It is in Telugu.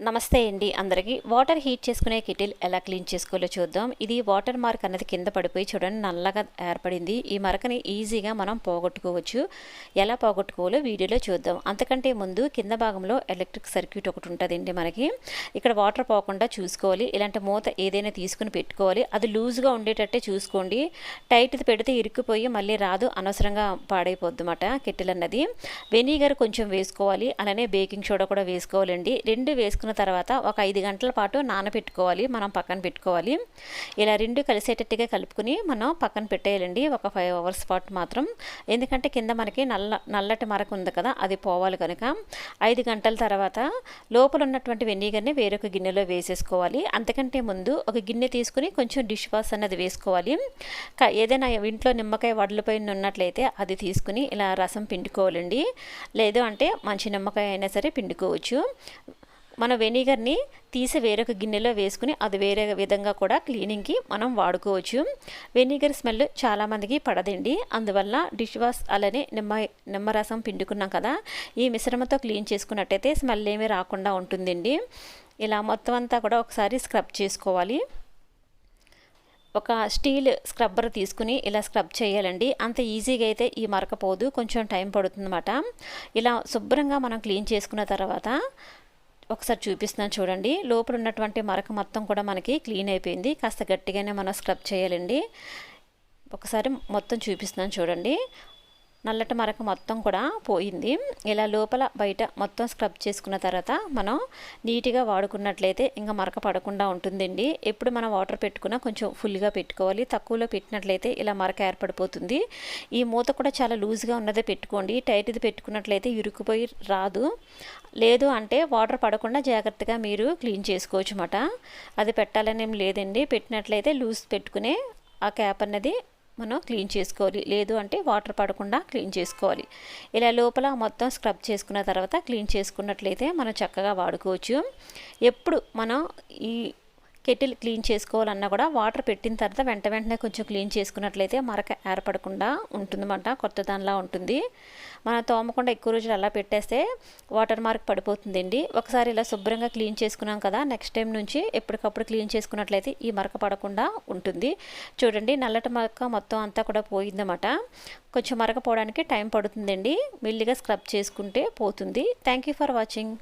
నమస్తే అండి అందరికీ. వాటర్ హీట్ చేసుకునే కెటిల్ ఎలా క్లీన్ చేసుకోవాలో చూద్దాం. ఇది వాటర్ మార్క్ అనేది కింద పడిపోయి చూడండి నల్లగా ఏర్పడింది. ఈ మరకని ఈజీగా మనం పోగొట్టుకోవచ్చు. ఎలా పోగొట్టుకోవాలో వీడియోలో చూద్దాం. అంతకంటే ముందు కింద భాగంలో ఎలక్ట్రిక్ సర్క్యూట్ ఒకటి ఉంటుందండి మనకి. ఇక్కడ వాటర్ పోకుండా చూసుకోవాలి. ఇలాంటి మూత ఏదైనా తీసుకుని పెట్టుకోవాలి. అది లూజ్గా ఉండేటట్టే చూసుకోండి. టైట్ది పెడితే ఇరుక్కుపోయి మళ్ళీ రాదు, అనవసరంగా పాడైపోద్ది అన్నమాట కెటిల్ అన్నది. వెనిగర్ కొంచెం వేసుకోవాలి, అలానే బేకింగ్ సోడా కూడా వేసుకోవాలండి. రెండు వేసుకున్న తర్వాత ఒక 5 గంటల పాటు నానబెట్టుకోవాలి, మనం పక్కన పెట్టుకోవాలి. ఇలా రెండు కలిసేటట్టుగా కలుపుకుని మనం పక్కన పెట్టేయాలండి ఒక 5 అవర్స్ పాటు మాత్రం. ఎందుకంటే కింద మనకి నల్లటి మరక ఉంది కదా, అది పోవాలి కనుక. 5 గంటల తర్వాత లోపల ఉన్నటువంటి వెనిగర్ని వేరొక గిన్నెలో వేసేసుకోవాలి. అంతకంటే ముందు ఒక గిన్నె తీసుకుని కొంచెం డిష్ వాష్ అన్నది వేసుకోవాలి. ఏదైనా ఇంట్లో నిమ్మకాయ వడలిపోయిన ఉన్నట్లయితే అది తీసుకుని ఇలా రసం పిండుకోవాలండి. లేదు అంటే మంచి నిమ్మకాయ అయినా సరే పిండుకోవచ్చు. మన వెనిగర్ని తీసి వేరొక గిన్నెలో వేసుకుని అది వేరే విధంగా కూడా క్లీనింగ్కి మనం వాడుకోవచ్చు. వెనిగర్ స్మెల్ చాలామందికి పడదండి. అందువల్ల డిష్ వాష్ అలానే నిమ్మరసం పిండుకున్నాం కదా, ఈ మిశ్రమంతో క్లీన్ చేసుకున్నట్టయితే స్మెల్ ఏమీ రాకుండా ఉంటుందండి. ఇలా మొత్తం అంతా కూడా ఒకసారి స్క్రబ్ చేసుకోవాలి. ఒక స్టీల్ స్క్రబ్బర్ తీసుకుని ఇలా స్క్రబ్ చేయాలండి. అంత ఈజీగా అయితే ఈ మరక పోదు, కొంచెం టైం పడుతుందన్నమాట. ఇలా శుభ్రంగా మనం క్లీన్ చేసుకున్న తర్వాత ఒకసారి చూపిస్తున్నాను చూడండి. లోపల ఉన్నటువంటి మరక మొత్తం కూడా మనకి క్లీన్ అయిపోయింది. కాస్త గట్టిగానే మనం స్క్రబ్ చేయాలండి. ఒకసారి మొత్తం చూపిస్తున్నాను చూడండి. నల్లటి మరక మొత్తం కూడా పోయింది. ఇలా లోపల బయట మొత్తం స్క్రబ్ చేసుకున్న తర్వాత మనం నీట్గా వాడుకున్నట్లయితే ఇంకా మరక పడకుండా ఉంటుందండి. ఎప్పుడు మనం వాటర్ పెట్టుకున్నా కొంచెం ఫుల్గా పెట్టుకోవాలి. తక్కువలో పెట్టినట్లయితే ఇలా మరక ఏర్పడిపోతుంది. ఈ మూత కూడా చాలా లూజ్గా ఉన్నదే పెట్టుకోండి. టైట్ది పెట్టుకున్నట్లయితే ఇరుక్కుపోయి రాదు. లేదు అంటే వాటర్ పడకుండా జాగ్రత్తగా మీరు క్లీన్ చేసుకోవచ్చు అన్నమాట. అది పెట్టాలనేం లేదండి. పెట్టినట్లయితే లూజ్ పెట్టుకునే ఆ క్యాప్ అన్నది మనం క్లీన్ చేసుకోవాలి. లేదు అంటే వాటర్ పడకుండా క్లీన్ చేసుకోవాలి. ఇలా లోపల మొత్తం స్క్రబ్ చేసుకున్న తర్వాత క్లీన్ చేసుకున్నట్లయితే మనం చక్కగా వాడుకోవచ్చు. ఎప్పుడు మనం ఈ కెటిల్ క్లీన్ చేసుకోవాలన్నా కూడా వాటర్ పెట్టిన తర్వాత వెంటనే కొంచెం క్లీన్ చేసుకున్నట్లయితే మరక ఏర్పడకుండా ఉంటుందన్నమాట. కొత్త దానిలా ఉంటుంది. మనం తోమకుండా ఎక్కువ రోజులు అలా పెట్టేస్తే వాటర్ మార్క్ పడిపోతుందండి. ఒకసారి ఇలా శుభ్రంగా క్లీన్ చేసుకున్నాం కదా, నెక్స్ట్ టైం నుంచి ఎప్పటికప్పుడు క్లీన్ చేసుకున్నట్లయితే ఈ మరక పడకుండా ఉంటుంది. చూడండి నల్లటి మరక మొత్తం అంతా కూడా పోయిందన్నమాట. కొంచెం మరక పోవడానికి టైం పడుతుందండి. మెల్లిగా స్క్రబ్ చేసుకుంటే పోతుంది. Thank you for watching.